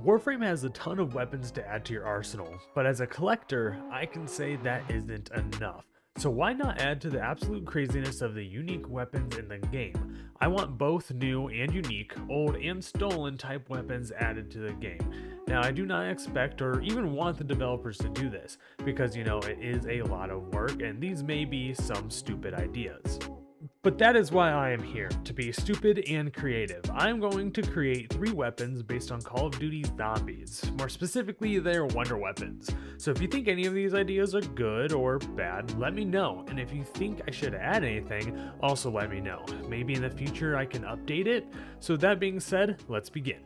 Warframe has a ton of weapons to add to your arsenal, but as a collector, I can say that isn't enough. So why not add to the absolute craziness of the unique weapons in the game? I want both new and unique, old and stolen type weapons added to the game. Now I do not expect or even want the developers to do this, because it is a lot of work and these may be some stupid ideas. But that is why I am here, to be stupid and creative. I'm going to create 3 weapons based on Call of Duty Zombies. More specifically, they're wonder weapons. So if you think any of these ideas are good or bad, let me know. And if you think I should add anything, also let me know. Maybe in the future I can update it. So that being said, let's begin.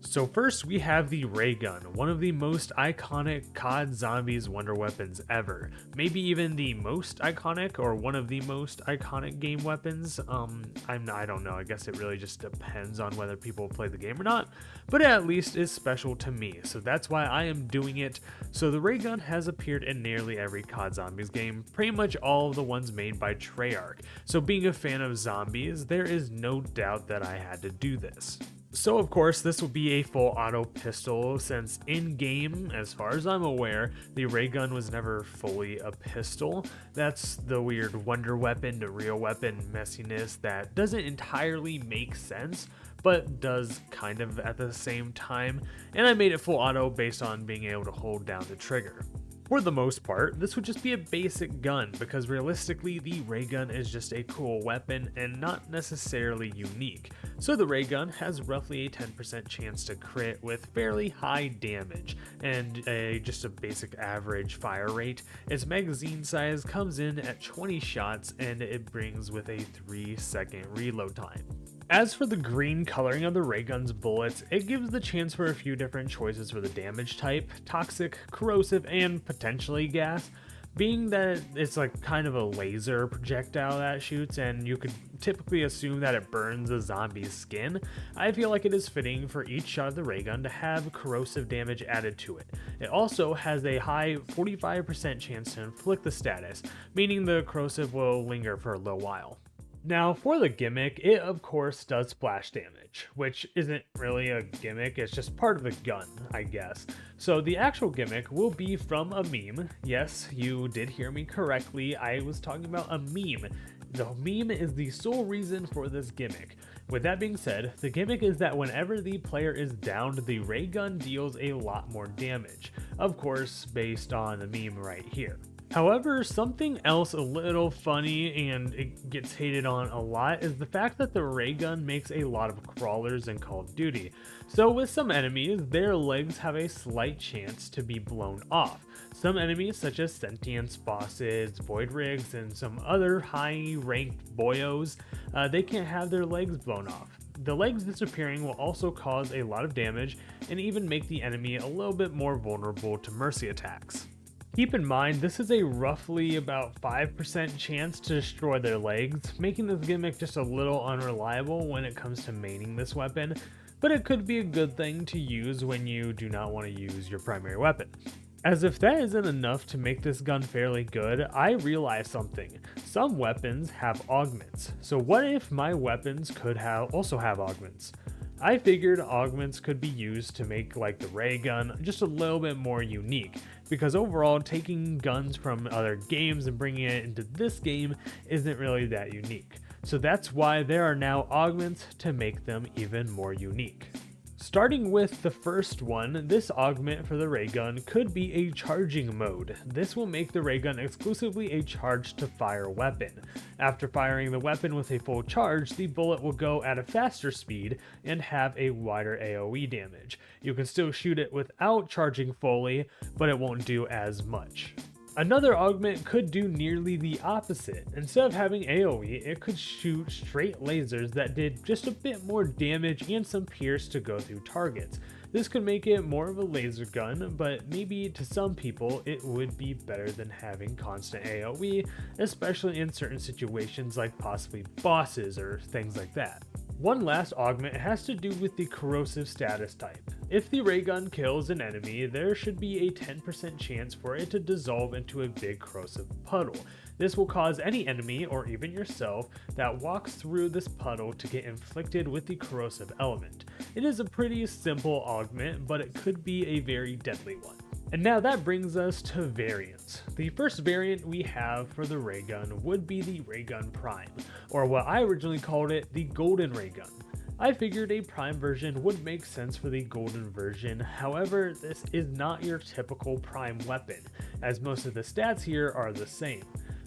So first we have the ray gun, one of the most iconic COD Zombies wonder weapons ever. Maybe even the most iconic or one of the most iconic game weapons. I don't know, I guess it really just depends on whether people play the game or not, but it at least is special to me, so that's why I am doing it. So the ray gun has appeared in nearly every COD Zombies game, pretty much all of the ones made by Treyarch. So being a fan of zombies, there is no doubt that I had to do this. So of course this will be a full auto pistol, since in game, as far as I'm aware, the ray gun was never fully a pistol. That's the weird wonder weapon to real weapon messiness that doesn't entirely make sense, but does kind of at the same time, and I made it full auto based on being able to hold down the trigger. For the most part, this would just be a basic gun, because realistically the ray gun is just a cool weapon and not necessarily unique. So the ray gun has roughly a 10% chance to crit with fairly high damage and just a basic average fire rate. Its magazine size comes in at 20 shots and it brings with a 3-second reload time. As for the green coloring of the ray gun's bullets, it gives the chance for a few different choices for the damage type: toxic, corrosive, and potentially gas. Being that it's like kind of a laser projectile that shoots and you could typically assume that it burns a zombie's skin, I feel like it is fitting for each shot of the ray gun to have corrosive damage added to it. It also has a high 45% chance to inflict the status, meaning the corrosive will linger for a little while. Now for the gimmick, it of course does splash damage, which isn't really a gimmick, it's just part of the gun, I guess. So the actual gimmick will be from a meme. Yes, you did hear me correctly, I was talking about a meme. The meme is the sole reason for this gimmick. With that being said, the gimmick is that whenever the player is downed, the ray gun deals a lot more damage. Of course, based on the meme right here. However, something else a little funny and it gets hated on a lot is the fact that the ray gun makes a lot of crawlers in Call of Duty. So with some enemies, their legs have a slight chance to be blown off. Some enemies such as sentience bosses, void rigs, and some other high ranked boyos, they can't have their legs blown off. The legs disappearing will also cause a lot of damage and even make the enemy a little bit more vulnerable to mercy attacks. Keep in mind, this is a roughly about 5% chance to destroy their legs, making this gimmick just a little unreliable when it comes to maining this weapon, but it could be a good thing to use when you do not want to use your primary weapon. As if that isn't enough to make this gun fairly good, I realized something. Some weapons have augments, so what if my weapons could also have augments? I figured augments could be used to make like the ray gun just a little bit more unique, because overall taking guns from other games and bringing it into this game isn't really that unique. So that's why there are now augments to make them even more unique. Starting with the first one, this augment for the ray gun could be a charging mode. This will make the ray gun exclusively a charge to fire weapon. After firing the weapon with a full charge, the bullet will go at a faster speed and have a wider AoE damage. You can still shoot it without charging fully, but it won't do as much. Another augment could do nearly the opposite. Instead of having AoE, it could shoot straight lasers that did just a bit more damage and some pierce to go through targets. This could make it more of a laser gun, but maybe to some people it would be better than having constant AoE, especially in certain situations like possibly bosses or things like that. One last augment has to do with the corrosive status type. If the ray gun kills an enemy, there should be a 10% chance for it to dissolve into a big corrosive puddle. This will cause any enemy, or even yourself, that walks through this puddle to get inflicted with the corrosive element. It is a pretty simple augment, but it could be a very deadly one. And now that brings us to variants. The first variant we have for the ray gun would be the Ray Gun Prime, or what I originally called it, the Golden Ray Gun. I figured a Prime version would make sense for the Golden version, however, this is not your typical Prime weapon, as most of the stats here are the same.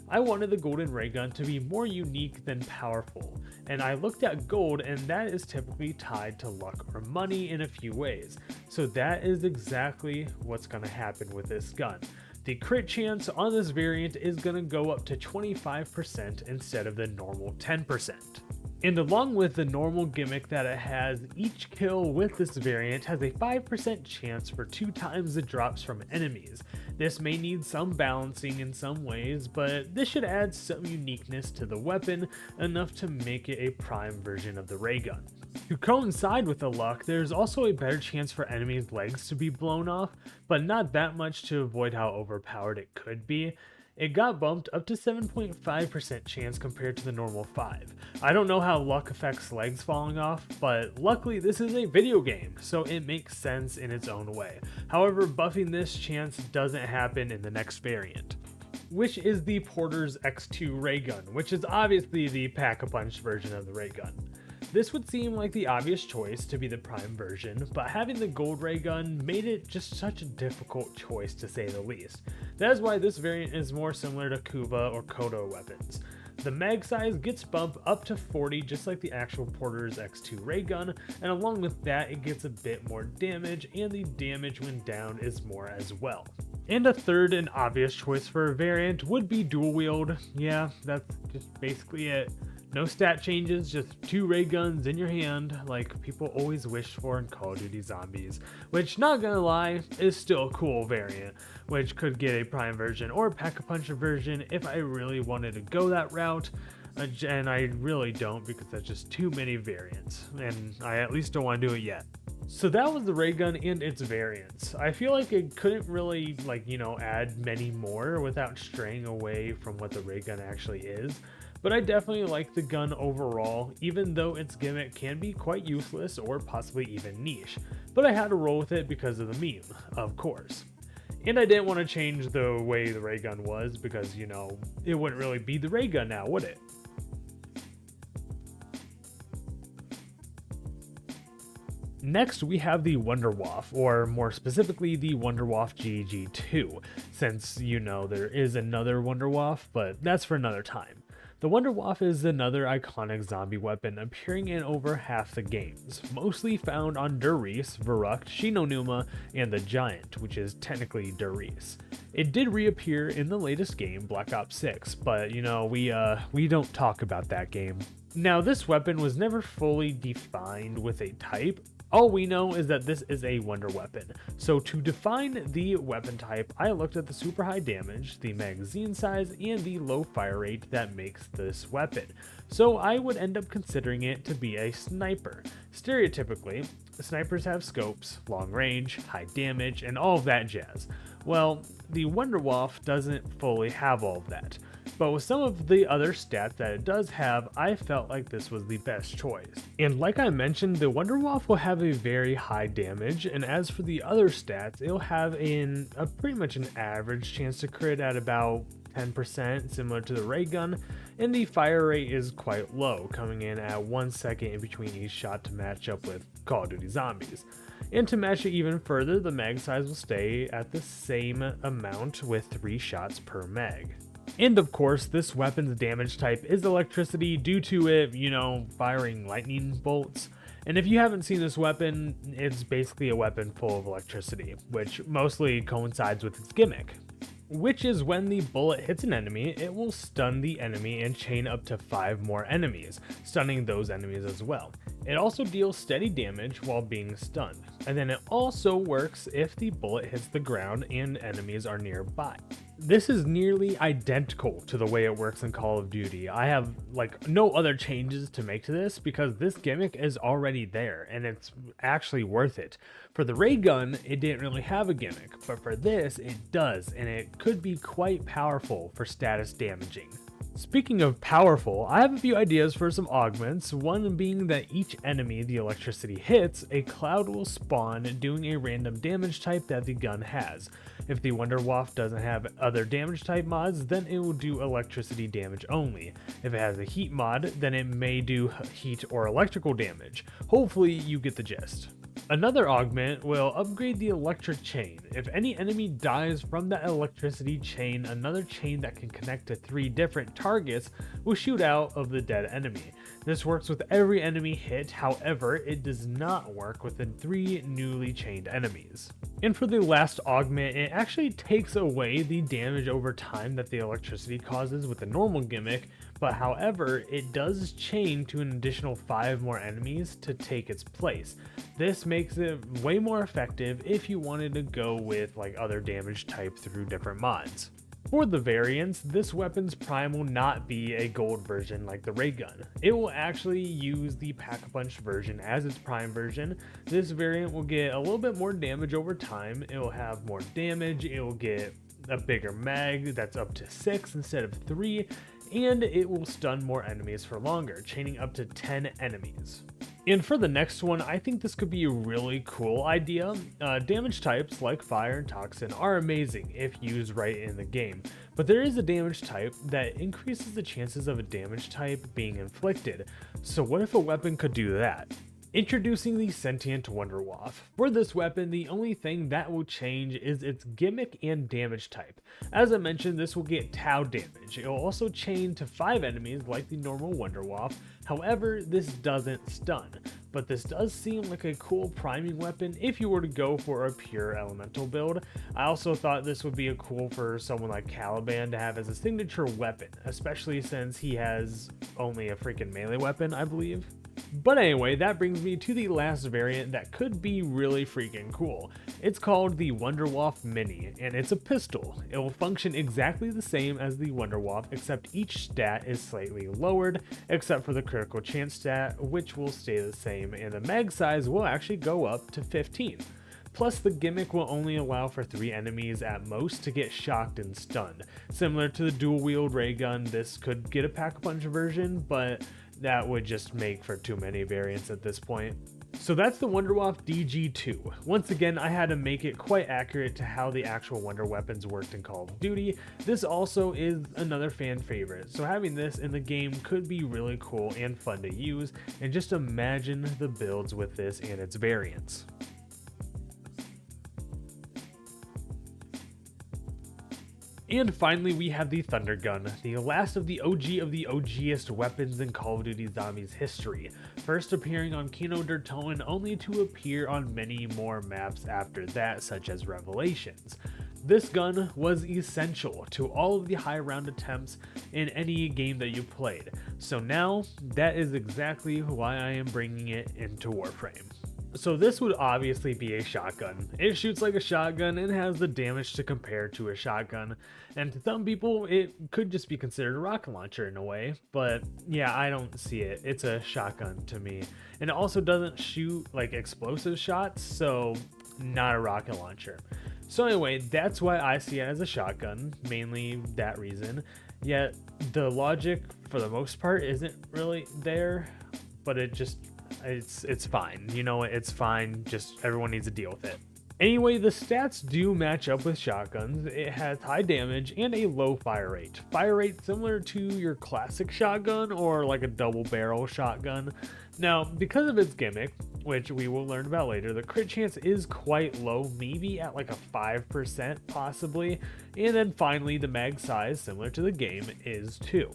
I wanted the Golden Ray Gun to be more unique than powerful, and I looked at gold, and that is typically tied to luck or money in a few ways, so that is exactly what's going to happen with this gun. The crit chance on this variant is going to go up to 25% instead of the normal 10%. And along with the normal gimmick that it has, each kill with this variant has a 5% chance for 2 times the drops from enemies. This may need some balancing in some ways, but this should add some uniqueness to the weapon, enough to make it a Prime version of the ray gun. To coincide with the luck, there's also a better chance for enemies' legs to be blown off, but not that much to avoid how overpowered it could be. It got bumped up to 7.5% chance compared to the normal 5. I don't know how luck affects legs falling off, but luckily this is a video game, so it makes sense in its own way. However, buffing this chance doesn't happen in the next variant, which is the Porter's X2 ray gun, which is obviously the pack-a-punch version of the ray gun. This would seem like the obvious choice to be the Prime version, but having the gold ray gun made it just such a difficult choice to say the least. That is why this variant is more similar to Kuva or Kodo weapons. The mag size gets bumped up to 40 just like the actual Porter's X2 ray gun, and along with that it gets a bit more damage, and the damage when down is more as well. And a third and obvious choice for a variant would be dual wield. Yeah, that's just basically it. No stat changes, just 2 ray guns in your hand like people always wished for in Call of Duty Zombies, which, not gonna lie, is still a cool variant, which could get a Prime version or Pack-a-Puncher version if I really wanted to go that route, and I really don't because that's just too many variants, and I at least don't want to do it yet. So that was the ray gun and its variants. I feel like it couldn't really, add many more without straying away from what the ray gun actually is. But I definitely like the gun overall, even though its gimmick can be quite useless or possibly even niche. But I had to roll with it because of the meme, of course. And I didn't want to change the way the ray gun was because, it wouldn't really be the ray gun now, would it? Next, we have the Wunderwaffe, or more specifically, the Wunderwaffe GG2, since, there is another Wunderwaffe, but that's for another time. The Wunderwaffe is another iconic zombie weapon appearing in over half the games, mostly found on Der Riese, Verrückt, Shinonuma, and the Giant, which is technically Der Riese. It did reappear in the latest game, Black Ops 6, but we don't talk about that game. Now, this weapon was never fully defined with a type. All we know is that this is a wonder weapon. So to define the weapon type, I looked at the super high damage, the magazine size, and the low fire rate that makes this weapon. So I would end up considering it to be a sniper. Stereotypically, snipers have scopes, long range, high damage, and all of that jazz. Well, the Wunderwaffe doesn't fully have all of that. But with some of the other stats that it does have, I felt like this was the best choice. And like I mentioned, the Wunderwaffe will have a very high damage, and as for the other stats, it'll have a pretty much an average chance to crit at about 10%, similar to the ray gun, and the fire rate is quite low, coming in at 1 second in between each shot to match up with Call of Duty Zombies. And to match it even further, the mag size will stay at the same amount with 3 shots per mag. And of course, this weapon's damage type is electricity due to it, firing lightning bolts. And if you haven't seen this weapon, it's basically a weapon full of electricity, which mostly coincides with its gimmick. Which is when the bullet hits an enemy, it will stun the enemy and chain up to 5 more enemies, stunning those enemies as well. It also deals steady damage while being stunned, and then it also works if the bullet hits the ground and enemies are nearby. This is nearly identical to the way it works in Call of Duty. I have like no other changes to make to this because this gimmick is already there and it's actually worth it. For the ray gun, it didn't really have a gimmick, but for this it does, and it could be quite powerful for status damaging. Speaking of powerful, I have a few ideas for some augments, one being that each enemy the electricity hits, a cloud will spawn doing a random damage type that the gun has. If the Wunderwaffe doesn't have other damage type mods, then it will do electricity damage only. If it has a heat mod, then it may do heat or electrical damage. Hopefully you get the gist. Another augment will upgrade the electric chain. If any enemy dies from that electricity chain, another chain that can connect to 3 different targets will shoot out of the dead enemy. This works with every enemy hit, however, it does not work within 3 newly chained enemies. And for the last augment, it actually takes away the damage over time that the electricity causes with the normal gimmick, but however, it does chain to an additional 5 more enemies to take its place. This makes it way more effective if you wanted to go with like other damage type through different mods. For the variants, this weapon's prime will not be a gold version like the ray gun. It will actually use the Pack-a-Punch version as its prime version. This variant will get a little bit more damage over time, it will have more damage, it will get a bigger mag that's up to 6 instead of 3, and it will stun more enemies for longer, chaining up to 10 enemies. And for the next one, I think this could be a really cool idea. Damage types like fire and toxin are amazing if used right in the game, but there is a damage type that increases the chances of a damage type being inflicted. So what if a weapon could do that? Introducing the Sentient Wunderwaffe. For this weapon, the only thing that will change is its gimmick and damage type. As I mentioned, this will get Tau damage. It will also chain to 5 enemies like the normal Wunderwaffe, however, this doesn't stun. But this does seem like a cool priming weapon if you were to go for a pure elemental build. I also thought this would be a cool for someone like Caliban to have as a signature weapon, especially since he has only a freaking melee weapon, I believe. But anyway, that brings me to the last variant that could be really freaking cool. It's called the Wunderwaffe Mini, and it's a pistol. It will function exactly the same as the Wunderwaffe, except each stat is slightly lowered, except for the critical chance stat, which will stay the same, and the mag size will actually go up to 15. Plus, the gimmick will only allow for 3 enemies at most to get shocked and stunned. Similar to the dual-wield ray gun, this could get a Pack-a-Punch version, but that would just make for too many variants at this point. So that's the Wunderwaffe DG2. Once again, I had to make it quite accurate to how the actual Wonder weapons worked in Call of Duty. This also is another fan favorite, so having this in the game could be really cool and fun to use, and just imagine the builds with this and its variants. And finally, we have the Thunder Gun, the last of the OGest weapons in Call of Duty Zombies history, first appearing on Kino der Toten only to appear on many more maps after that, such as Revelations. This gun was essential to all of the high round attempts in any game that you played, so now that is exactly why I am bringing it into Warframe. So this would obviously be a shotgun. It shoots like a shotgun and has the damage to compare to a shotgun, and to some people it could just be considered a rocket launcher in a way, but yeah, I don't see it. It's a shotgun to me. And it also doesn't shoot like explosive shots, so not a rocket launcher. So anyway, that's why I see it as a shotgun, mainly that reason. Yet the logic for the most part isn't really there, but it's fine. You know, it's fine. Just everyone needs to deal with it. Anyway, the stats do match up with shotguns. It has high damage and a low fire rate. Fire rate similar to your classic shotgun or like a double barrel shotgun. Now, because of its gimmick, which we will learn about later, the crit chance is quite low, maybe at like a 5% possibly. And then finally, the mag size, similar to the game, is 2.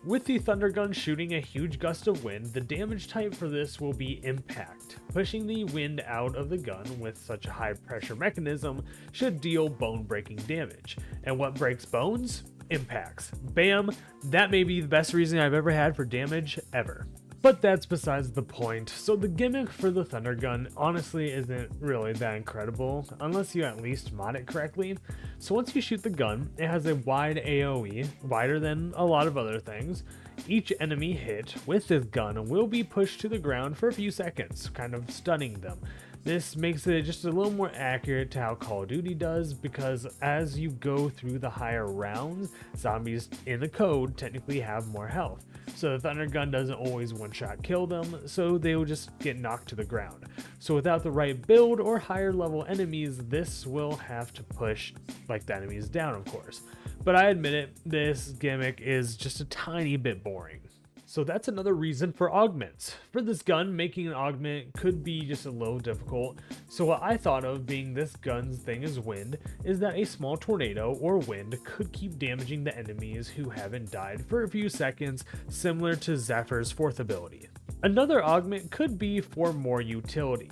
With the Thunder Gun shooting a huge gust of wind, the damage type for this will be impact. Pushing the wind out of the gun with such a high pressure mechanism should deal bone-breaking damage. And what breaks bones? Impacts. Bam! That may be the best reason I've ever had for damage ever. But that's besides the point. So the gimmick for the Thunder Gun honestly isn't really that incredible, unless you at least mod it correctly. So once you shoot the gun, it has a wide AoE, wider than a lot of other things. Each enemy hit with this gun will be pushed to the ground for a few seconds, kind of stunning them. This makes it just a little more accurate to how Call of Duty does, because as you go through the higher rounds, zombies in the code technically have more health. So the Thunder Gun doesn't always one-shot kill them, so they will just get knocked to the ground. So without the right build or higher level enemies, this will have to push like the enemies down, of course. But I admit it, this gimmick is just a tiny bit boring. So that's another reason for augments. For this gun, making an augment could be just a little difficult. So what I thought of, being this gun's thing is wind, is that a small tornado or wind could keep damaging the enemies who haven't died for a few seconds, similar to Zephyr's fourth ability. Another augment could be for more utility,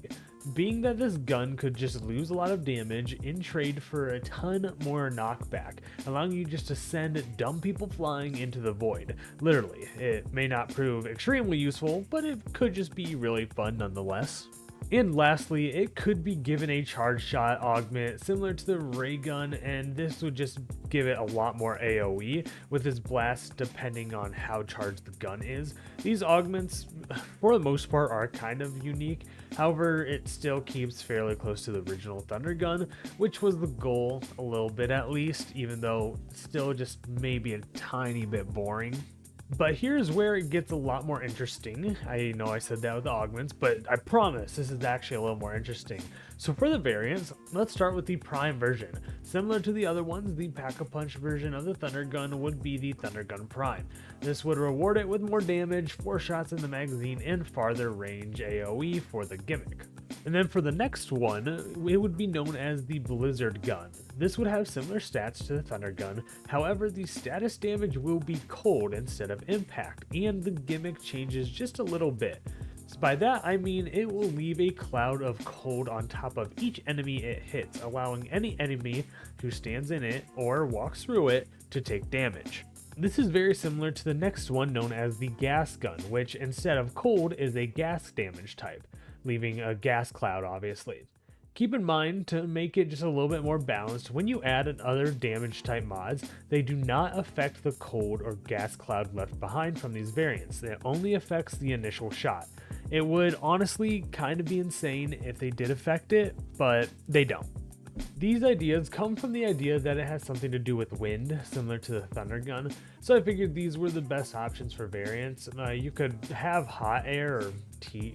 being that this gun could just lose a lot of damage in trade for a ton more knockback, allowing you just to send dumb people flying into the void. Literally, it may not prove extremely useful, but it could just be really fun nonetheless. And lastly, it could be given a charge shot augment similar to the ray gun, and this would just give it a lot more AoE with its blast depending on how charged the gun is. These augments, for the most part, are kind of unique. However, it still keeps fairly close to the original Thunder Gun, which was the goal a little bit at least, even though still just maybe a tiny bit boring. But here's where it gets a lot more interesting. I know I said that with the augments, but I promise this is actually a little more interesting. So for the variants, let's start with the Prime version. Similar to the other ones, the Pack-a-Punch version of the Thunder Gun would be the Thunder Gun Prime. This would reward it with more damage, 4 shots in the magazine, and farther range AoE for the gimmick. And then for the next one, it would be known as the Blizzard Gun. This would have similar stats to the Thunder Gun, however the status damage will be cold instead of impact, and the gimmick changes just a little bit. So by that I mean it will leave a cloud of cold on top of each enemy it hits, allowing any enemy who stands in it or walks through it to take damage. This is very similar to the next one known as the Gas Gun, which instead of cold is a gas damage type, leaving a gas cloud obviously. Keep in mind, to make it just a little bit more balanced, when you add other damage type mods, they do not affect the cold or gas cloud left behind from these variants. It only affects the initial shot. It would honestly kind of be insane if they did affect it, but they don't. These ideas come from the idea that it has something to do with wind, similar to the Thunder Gun, so I figured these were the best options for variants. You could have hot air or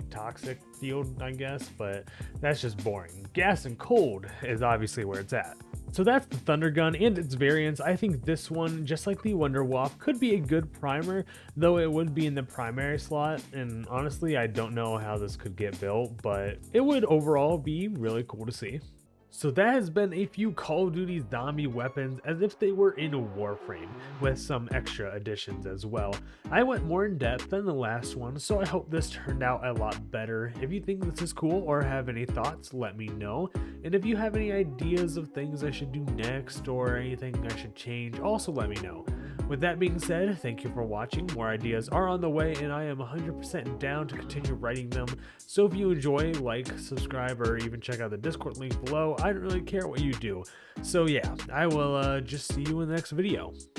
toxic field, I guess, but that's just boring. Gas and cold is obviously where it's at. So that's the Thunder Gun and its variants. I think this one, just like the Wonder Waff, could be a good primer, though it would be in the primary slot, and honestly I don't know how this could get built, but it would overall be really cool to see. So that has been a few Call of Duty zombie weapons as if they were in a Warframe, with some extra additions as well. I went more in depth than the last one, so I hope this turned out a lot better. If you think this is cool or have any thoughts, let me know. And if you have any ideas of things I should do next or anything I should change, also let me know. With that being said, thank you for watching. More ideas are on the way and I am 100% down to continue writing them. So if you enjoy, like, subscribe, or even check out the Discord link below. I don't really care what you do. So yeah, I will just see you in the next video.